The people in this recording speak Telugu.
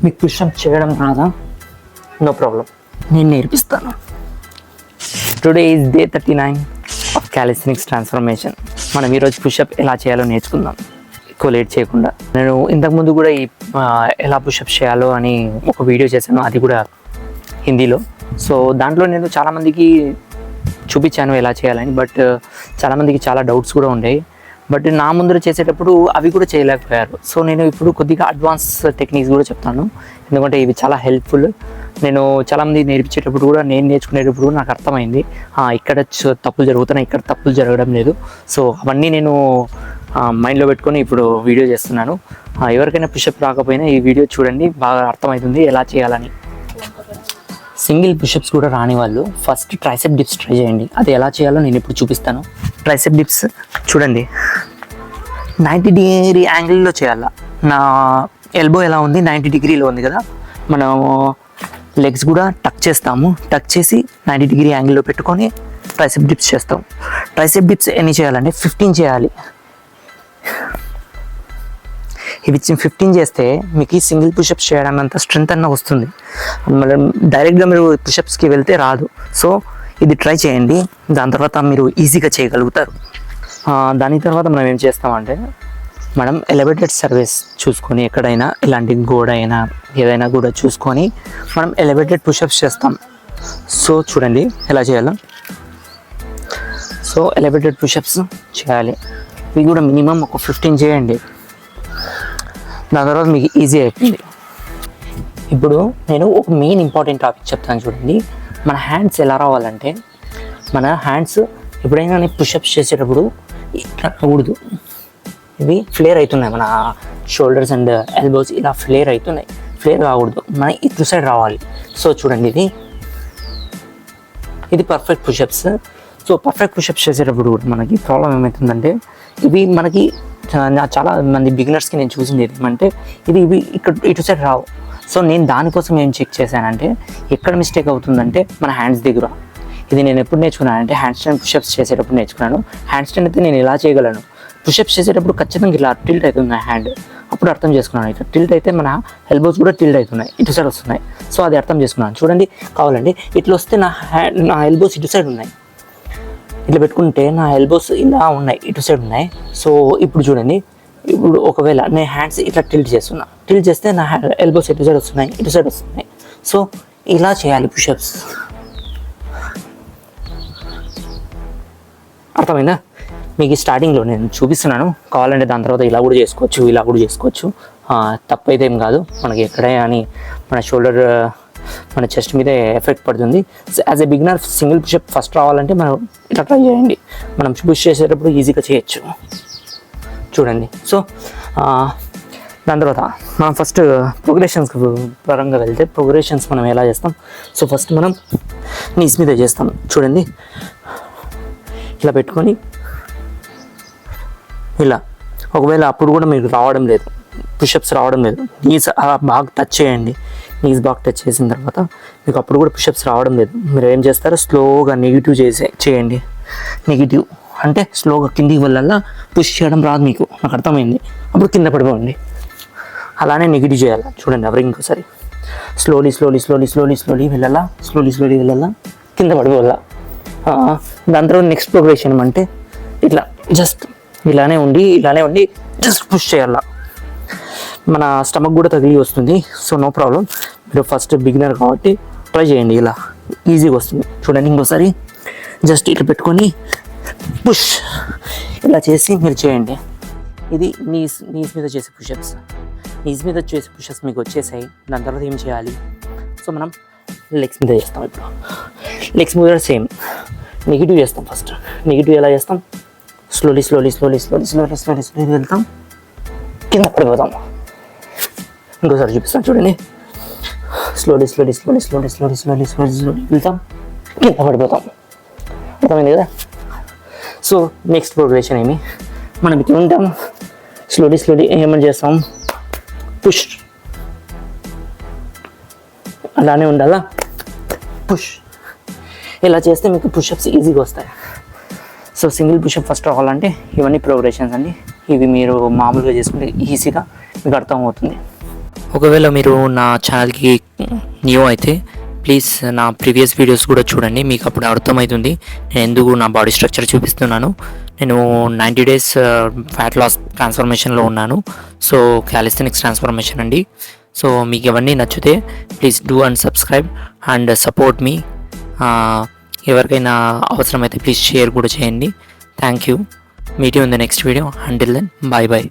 మీకు పుషప్ చేయడం రాదా? నో ప్రాబ్లం, నేను నేర్పిస్తాను. Today is day 39 of callisthenics transformation. మనం ఈరోజు పుషప్ ఎలా చేయాలో నేర్చుకుందాం ఎక్కువ లేట్ చేయకుండా. నేను ఇంతకుముందు కూడా ఎలా పుషప్ చేయాలో అని ఒక వీడియో చేశాను, అది కూడా హిందీలో. సో దాంట్లో నేను చాలామందికి చూపించాను ఎలా చేయాలని, బట్ చాలామందికి చాలా డౌట్స్ కూడా ఉండేవి. బట్ నా ముందర చేసేటప్పుడు అవి కూడా చేయలేకపోయారు. సో నేను ఇప్పుడు కొద్దిగా అడ్వాన్స్ టెక్నిక్స్ కూడా చెప్తాను, ఎందుకంటే ఇవి చాలా హెల్ప్ఫుల్. నేను చాలామంది నేర్పించేటప్పుడు కూడా, నేను నేర్చుకునేటప్పుడు కూడా నాకు అర్థమైంది ఇక్కడ తప్పులు జరుగుతున్నాయి, ఇక్కడ తప్పులు జరగడం లేదు. సో అవన్నీ నేను మైండ్లో పెట్టుకొని ఇప్పుడు వీడియో చేస్తున్నాను. ఎవరికైనా పుషప్ రాకపోయినా ఈ వీడియో చూడండి, బాగా అర్థమవుతుంది ఎలా చేయాలని. సింగిల్ పుషప్స్ కూడా రాని వాళ్ళు ఫస్ట్ ట్రైసెప్ డిప్స్ ట్రై చేయండి. అది ఎలా చేయాలో నేను ఇప్పుడు చూపిస్తాను. ట్రైసెప్ డిప్స్ చూడండి, 90 డిగ్రీ యాంగిల్లో చేయాలా. నా ఎల్బో ఎలా ఉంది, 90 డిగ్రీలో ఉంది కదా. మనం లెగ్స్ కూడా టక్ చేస్తాము, టక్ చేసి 90 డిగ్రీ యాంగిల్లో పెట్టుకొని ట్రైసెప్ డిప్స్ చేస్తాం. ట్రైసెప్ డిప్స్ ఎన్ని చేయాలంటే 15 చేయాలి. ఇవి 15 చేస్తే మీకు ఈ సింగిల్ పుషప్స్ చేయడం అంత స్ట్రెంత్ అన్న వస్తుంది. మనం డైరెక్ట్గా మీరు పుషప్స్కి వెళ్తే రాదు. సో ఇది ట్రై చేయండి, దాని తర్వాత మీరు ఈజీగా చేయగలుగుతారు. దాని తర్వాత మనం ఏం చేస్తామంటే, మనం ఎలివేటెడ్ సర్ఫేస్ చూసుకొని, ఎక్కడైనా ఇలాంటి గోడ అయినా ఏదైనా కూడా చూసుకొని మనం ఎలివేటెడ్ పుషప్స్ చేస్తాం. సో చూడండి ఎలా చేయాలో. సో ఎలివేటెడ్ పుషప్స్ చేయాలి. ఇవి కూడా మినిమం ఒక 15 చేయండి, దాని తర్వాత మీకు ఈజీ అయిపోయింది. ఇప్పుడు నేను ఒక మెయిన్ ఇంపార్టెంట్ టాపిక్ చెప్తాను చూడండి. మన హ్యాండ్స్ ఎలా రావాలంటే, మన హ్యాండ్స్ ఎప్పుడైనా పుషప్స్ చేసేటప్పుడు ఇట్లా రాకూడదు. ఇవి ఫ్లేర్ అవుతున్నాయి, మన షోల్డర్స్ అండ్ ఎల్బోస్ ఇలా ఫ్లేర్ అవుతున్నాయి. ఫ్లేర్ రాకూడదు, మన ఇటు సైడ్ రావాలి. సో చూడండి, ఇది perfect push-ups. So perfect push-ups చేసేటప్పుడు మనకి ప్రాబ్లం ఏమవుతుందంటే, ఇవి మనకి చాలా మంది బిగినర్స్కి నేను చూసింది ఏమంటే, ఇవి ఇక్కడ ఇటు సైడ్ రావు. సో నేను దానికోసం ఏం చెక్ చేశానంటే, ఎక్కడ మిస్టేక్ అవుతుందంటే మన హ్యాండ్స్ దగ్గర. ఇది నేను ఎప్పుడు నేర్చుకున్నానంటే, హ్యాండ్ స్టాండ్ పుషప్స్ చేసేటప్పుడు నేర్చుకున్నాను. హ్యాండ్ స్టాండ్ అయితే నేను ఇలా చేయగలను, పుషప్స్ చేసేటప్పుడు ఖచ్చితంగా ఇలా టిల్ట్ అవుతుంది నా హ్యాండ్. అప్పుడు అర్థం చేసుకున్నాను, ఇట్లా టిల్ట్ అయితే మన ఎల్బోస్ కూడా టిల్ట్ అవుతున్నాయి, ఇటు సైడ్ వస్తున్నాయి. సో అది అర్థం చేసుకున్నాను. చూడండి, కావాలండి ఇట్లా వస్తే నా ఎల్బోస్ ఇటు సైడ్ ఉన్నాయి, ఇట్లా పెట్టుకుంటే నా ఎల్బోస్ ఇలా ఉన్నాయి, ఇటు సైడ్ ఉన్నాయి. సో ఇప్పుడు చూడండి, ఇప్పుడు ఒకవేళ నేను హ్యాండ్స్ ఇట్లా టిల్ట్ చేస్తున్నా, టిల్ట్ చేస్తే నా ఎల్బోస్ ఇటు సైడ్ వస్తున్నాయి, ఇటు సైడ్ వస్తున్నాయి. సో ఇలా చేయాలి పుషప్స్. అర్థమైందా? మీకు స్టార్టింగ్లో నేను చూపిస్తున్నాను, కావాలంటే దాని తర్వాత ఇలా కూడా చేసుకోవచ్చు, ఇలా కూడా చేసుకోవచ్చు. తప్పైతే ఏం కాదు. మనకి ఎక్కడే అని మన షోల్డర్, మన చెస్ట్ మీద ఎఫెక్ట్ పడుతుంది. As a beginner single pushup first రావాలంటే మనం ఇట్లా ట్రై చేయండి. మనం పుష్ చేసేటప్పుడు ఈజీగా చేయొచ్చు. చూడండి. సో దాని తర్వాత మనం ఫస్ట్ ప్రోగ్రెషన్స్ పరంగా వెళ్తే, ప్రోగ్రెషన్స్ మనం ఎలా చేస్తాం? సో ఫస్ట్ మనం నీస్ మీద చేస్తాం. చూడండి, ఇలా పెట్టుకొని ఇలా. ఒకవేళ అప్పుడు కూడా మీకు రావడం లేదు, పుషప్స్ రావడం లేదు, నీస్ బాగా టచ్ చేయండి. నీస్ బాగా టచ్ చేసిన తర్వాత మీకు అప్పుడు కూడా పుషప్స్ రావడం లేదు, మీరు ఏం చేస్తారో స్లోగా నెగిటివ్ చేయండి. నెగిటివ్ అంటే స్లోగా కిందికి వెళ్ళాలా, పుష్ చేయడం రాదు మీకు, నాకు అర్థమైంది. అప్పుడు కింద పడిపోండి, అలానే నెగిటివ్ చేయాలి. చూడండి, ఎవరు ఇంకోసారి స్లోలీ వెళ్ళాలా, స్లోలీ వెళ్ళాలా, కింద పడిపోవాలా. దాని తర్వాత నెక్స్ట్ ప్రోగ్రెషన్ అంటే ఇట్లా జస్ట్ ఇలానే ఉండి జస్ట్ పుష్ చేయాలా. మన స్టమక్ కూడా తగిలి వస్తుంది. సో నో ప్రాబ్లం, మీరు ఫస్ట్ బిగినర్ కాబట్టి ట్రై చేయండి, ఇలా ఈజీగా వస్తుంది. చూడండి, ఇంకోసారి జస్ట్ ఇట్లా పెట్టుకొని పుష్ ఇలా చేసి మీరు చేయండి. ఇది నీస్ మీద చేసే పుషప్స్. నీస్ మీద చేసే పుషప్స్ మీకు వచ్చేసాయి. దాని తర్వాత ఏం చేయాలి? సో మనం లెగ్స్ మీద చేస్తాం. ఇప్పుడు లెగ్స్ మీద సేమ్ నెగిటివ్ చేస్తాం. ఫస్ట్ నెగిటివ్ ఎలా చేస్తాం? స్లోలీ వెళ్తాం, కింద పడిపోతాం. ఇంకోసారి చూపిస్తాను చూడండి, స్లోలీ వెళ్తాం, కింద పడిపోతాం. అర్థమైంది కదా? సో నెక్స్ట్ ప్రోగ్రెషన్ ఏమి, మనం ఇట్లా ఉంటాం, స్లోలీ ఏమని చేస్తాం? పుష్, అలానే ఉండాలా, పుష్. ఇలా చేస్తే మీకు పుషప్స్ ఈజీగా వస్తాయి. సో సింగిల్ పుషప్ ఫస్ట్ రావాలంటే ఇవన్నీ ప్రోగ్రెషన్స్ అండి. ఇవి మీరు మామూలుగా చేసుకుంటే ఈజీగా మీకు అర్థమవుతుంది. ఒకవేళ మీరు నా ఛానల్కి న్యూ అయితే ప్లీజ్ నా ప్రీవియస్ వీడియోస్ కూడా చూడండి, మీకు అప్పుడు అర్థమవుతుంది నేను ఎందుకు నా బాడీ స్ట్రక్చర్ చూపిస్తున్నాను. నేను 90 డేస్ ఫ్యాట్ లాస్ ట్రాన్స్ఫర్మేషన్లో ఉన్నాను. సో క్యాలిస్థెనిక్స్ ట్రాన్స్ఫర్మేషన్ అండి. సో మీకు ఇవన్నీ నచ్చితే please do and subscribe and support me. ఎవరికైనా అవసరమైతే ప్లీజ్ షేర్ కూడా చేయండి. Thank you. Meet you in the next video. Until then, bye bye.